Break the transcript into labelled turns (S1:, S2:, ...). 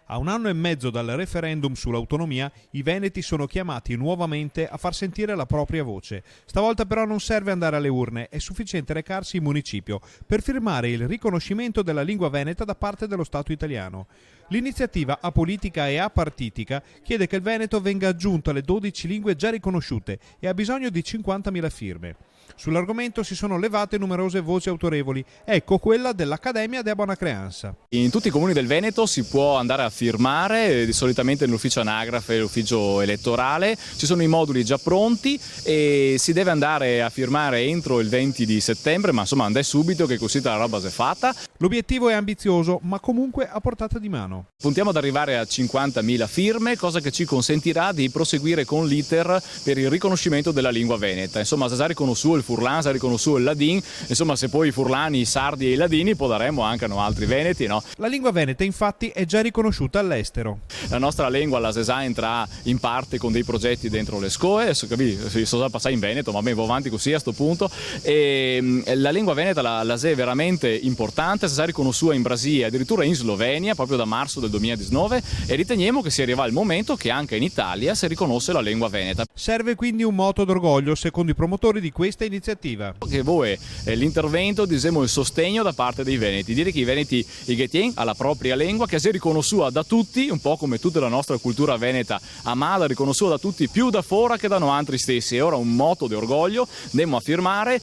S1: A 1 anno e mezzo dal referendum sull'autonomia, i veneti sono chiamati nuovamente a far sentire la propria voce. Stavolta però non serve andare alle urne, è sufficiente recarsi in municipio per firmare il riconoscimento della lingua veneta da parte dello Stato italiano. L'iniziativa apolitica e apartitica chiede che il veneto venga aggiunto alle 12 lingue già riconosciute e ha bisogno di 50.000 firme. Sull'argomento si sono levate numerose voci autorevoli, ecco quella dell'Accademia de Bona Creanza.
S2: In tutti i comuni del Veneto si può andare a firmare, solitamente nell'ufficio anagrafe e l'ufficio elettorale, ci sono i moduli già pronti e si deve andare a firmare entro il 20 di settembre, ma insomma andai subito che così la roba si è fatta.
S1: L'obiettivo è ambizioso, ma comunque a portata di mano.
S2: Puntiamo ad arrivare a 50.000 firme, cosa che ci consentirà di proseguire con l'iter per il riconoscimento della lingua veneta. Insomma, se riconosciuto il furlan, se riconosciuto il ladin, insomma, se poi i furlani, i sardi e i ladini poi daremo anche a altri veneti, no?
S1: La lingua veneta infatti è già riconosciuta all'estero.
S2: La nostra lingua, la SESA, entra in parte con dei progetti dentro le scuole, si sono passati in Veneto, ma va avanti così a sto punto. E la lingua veneta, la SE è veramente importante, si è riconosciuta in Brasile, addirittura in Slovenia, proprio da marzo del 2019, e riteniamo che si arriva il momento che anche in Italia si riconosce la lingua veneta.
S1: Serve quindi un moto d'orgoglio, secondo i promotori di questa iniziativa.
S2: Che voi l'intervento, diciamo, il sostegno da parte dei veneti, dire che i veneti ighetien alla propria lingua, che si è riconosciuta da tutti, un po' come tutta la nostra cultura veneta amata, riconosciuta da tutti più da fora che da noi altri stessi. E ora un moto di orgoglio, andiamo a firmare